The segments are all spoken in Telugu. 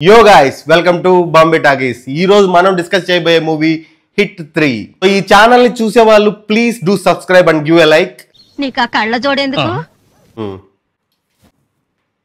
Yo guys, welcome to Bombay Talkies. ఈ రోజు మనం డిస్కస్ చేయబోయే మూవీ హిట్ 3. సో ఈ ఛానల్ ని చూసే వాళ్ళు please do subscribe and give a like. నీకు ఆ కళ్ళ జోడేందుకు?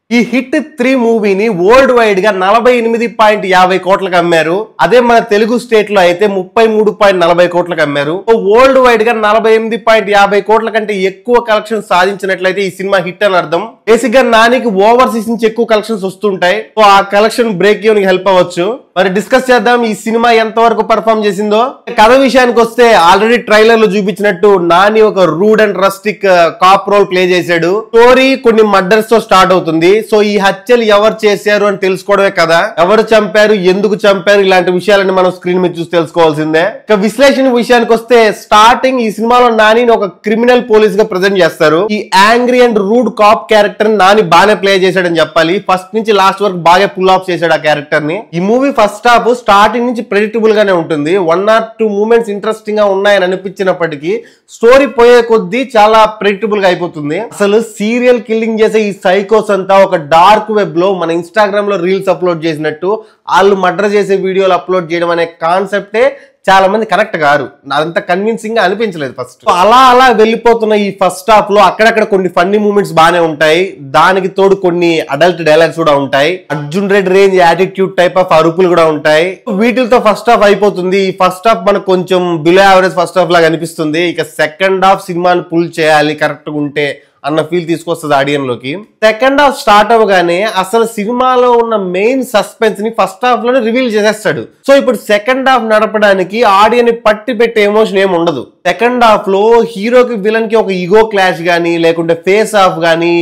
ఈ హిట్ 3 మూవీని వరల్డ్ వైడ్ గా 48.50 కోట్లకు అమ్మారు. అదే మన తెలుగు స్టేట్ లో అయితే 33.40 కోట్లకు అమ్మారు. వరల్డ్ వైడ్ గా 48.50 కోట్ల కంటే ఎక్కువ కలెక్షన్ సాధించినట్లయితే ఈ సినిమా హిట్ అని అర్థం. బేసిక్ గా నానికి ఓవర్సీస్ నుంచి ఎక్కువ కలెక్షన్స్ వస్తుంటాయి. సో ఆ కలెక్షన్ బ్రేక్ కి హెల్ప్ అవ్వచ్చు. మరి డిస్కస్ చేద్దాం ఈ సినిమా ఎంత వరకు పర్ఫామ్ చేసిందో. కథ విషయానికి వస్తే ఆల్రెడీ ట్రైలర్ లో చూపించినట్టు నాని ఒక rude and rustic cop role play చేశాడు. స్టోరీ కొన్ని మర్డర్స్ తో స్టార్ట్ అవుతుంది. సో ఈ హత్యలు ఎవరు చేశారు అని తెలుసుకోవడమే కదా, ఎవరు చంపారు, ఎందుకు చంపారు, ఇలాంటి విషయాలని మనం స్క్రీన్ మీద చూసి తెలుసుకోవాల్సిందే. ఇక విశ్లేషణ విషయానికి వస్తే స్టార్టింగ్ ఈ సినిమాలో నాని ఒక క్రిమినల్ పోలీస్ గా ప్రెజెంట్ చేస్తారు. ఈ angry and rude cop character Nani బాగానే ప్లే చేశాడని చెప్పాలి. ఫస్ట్ నుంచి లాస్ట్ వరకు బాగా పుల్ ఆఫ్ చేశాడు ఆ క్యారెక్టర్ ని. ఈ మూవీ ఫస్ట్ హాఫ్ స్టార్టింగ్ నుంచి ప్రెడిక్టబుల్ గానే ఉంటుంది. 1 or 2 మూమెంట్స్ ఇంట్రెస్టింగ్ గా ఉన్నాయని అనిపించినప్పటికీ స్టోరీ పోయే కొద్దీ చాలా ప్రెడిక్టబుల్ గా అయిపోతుంది. అసలు సీరియల్ కిల్లింగ్ చేసే ఈ సైకోస్ అంతా ఒక డార్క్ వెబ్ లో మన ఇన్స్టాగ్రామ్ లో రీల్స్ అప్లోడ్ చేసినట్టు వాళ్ళు మర్డర్ చేసే వీడియోలు అప్లోడ్ చేయడం అనే కాన్సెప్టే చాలా మంది కరెక్ట్ గారు. అంత కన్విన్సింగ్ గా అనిపించలేదు ఫస్ట్. అలా వెళ్ళిపోతున్న ఈ ఫస్ట్ హాఫ్ లో అక్కడక్కడ కొన్ని ఫన్నీ మూమెంట్స్ బాగానే ఉంటాయి. దానికి తోడు కొన్ని అడల్ట్ డైలాగ్స్ కూడా ఉంటాయి. Arjun Reddy range attitude type of అరుపులు కూడా ఉంటాయి. వీటితో ఫస్ట్ హాఫ్ అయిపోతుంది. ఈ ఫస్ట్ హాఫ్ మనకు కొంచెం బిలో యావరేజ్ ఫస్ట్ హాఫ్ లాగా అనిపిస్తుంది. ఇక సెకండ్ హాఫ్ సినిమాని పుల్ చేయాలి కరెక్ట్ గా ఉంటే అన్న ఫీల్ తీసుకొస్తుంది ఆడియన్స్ లోకి. సెకండ్ హాఫ్ స్టార్ట్ అవ్వగానే అసలు సినిమాలో ఉన్న మెయిన్ సస్పెన్స్ ని ఫస్ట్ హాఫ్ లోనే రివీల్ చేసేస్తాడు. సో ఇప్పుడు సెకండ్ హాఫ్ నడపడానికి ఆడియన్స్ ని పట్టి పెట్టే ఎమోషన్ ఏమి ఉండదు. సెకండ్ హాఫ్ లో హీరోకి విలన్ కి ఒక ఈగో క్లాష్ గానీ, లేకుంటే ఫేస్ ఆఫ్ గానీ,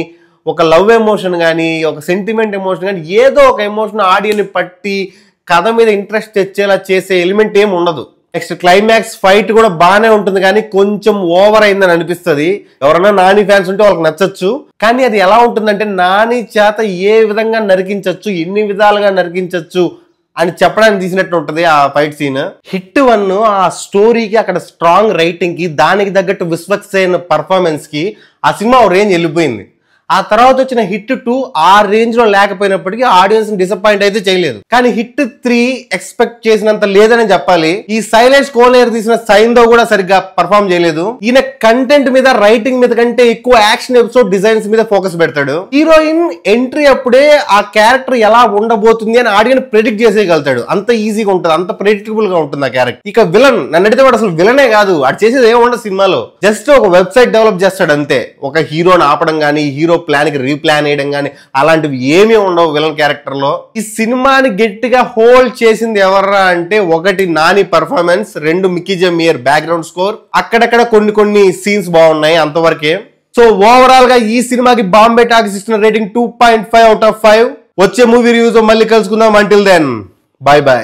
ఒక లవ్ ఎమోషన్ గానీ, ఒక సెంటిమెంట్ ఎమోషన్ గానీ, ఏదో ఒక ఎమోషన్ ఆడియన్స్ ని పట్టి కథ మీద ఇంట్రెస్ట్ తెచ్చేలా చేసే ఎలిమెంట్ ఏమి ఉండదు. నెక్స్ట్ క్లైమాక్స్ ఫైట్ కూడా బాగానే ఉంటుంది కానీ కొంచెం ఓవర్ అయిందని అనిపిస్తుంది. ఎవరైనా నాని ఫ్యాన్స్ ఉంటే వాళ్ళకి నచ్చచ్చు. కానీ అది ఎలా ఉంటుందంటే నాని చేత ఏ విధంగా నరికించచ్చు, ఎన్ని విధాలుగా నరికించచ్చు అని చెప్పడానికి తీసినట్టు ఉంటుంది ఆ ఫైట్ సీన్. హిట్ 1 ఆ స్టోరీకి, అక్కడ స్ట్రాంగ్ రైటింగ్ కి, దానికి తగ్గట్టు విశ్వక్సేన్ పర్ఫార్మెన్స్ కి ఆ సినిమా రేంజ్ వెళ్ళిపోయింది. ఆ తర్వాత వచ్చిన హిట్ 2 ఆ రేంజ్ లో లేకపోయినప్పటికీ ఆడియన్స్ డిసప్పాయింట్ అయితే చేయలేదు. కానీ హిట్ 3 ఎక్స్పెక్ట్ చేసినంత లేదని చెప్పాలి. ఈ సైలెన్స్ కోనేర్ తీసిన సైందో కూడా సరిగ్గా పర్ఫామ్ చేయలేదు. ఈయన కంటెంట్ మీద, రైటింగ్ మీద కంటే ఎక్కువ యాక్షన్ ఎపిసోడ్ డిజైన్స్ మీద ఫోకస్ పెడతాడు. హీరోయిన్ ఎంట్రీ అప్పుడే ఆ క్యారెక్టర్ ఎలా ఉండబోతుంది అని ఆడియన్స్ ప్రెడిక్ట్ చేసేయగలుగుతాడు. అంత ఈజీగా ఉంటుంది, అంత ప్రెడిక్టబుల్ గా ఉంటుంది ఆ క్యారెక్టర్. ఇక విలన్ నన్ను అడిగితే వాడు అసలు విలనే కాదు. అది చేసేది ఏముండదు సినిమాలో. జస్ట్ ఒక వెబ్సైట్ డెవలప్ చేస్తాడు అంతే. ఒక హీరోని ఆపడం కానీ, హీరో ప్లాన్ కి రీప్లాన్ వేయడం కానీ అలాంటివి ఏమీ ఉండవు విలన్ క్యారెక్టర్ లో. ఈ సినిమాని గట్టిగా హోల్డ్ చేసింది ఎవర్రా అంటే, 1 Nani performance, 2 Mickey J Meyer background score. అక్కడక్కడ కొన్ని సీన్స్ బాగున్నాయి అంతవరకే. సో ఓవరాల్ గా ఈ సినిమాకి బాంబే టాకీస్ ఇస్తున్న రేటింగ్ 2.5 out of 5. వచ్చే మూవీ రివ్యూస్ మళ్ళీ కలుసుకుందాం. Until then bye by.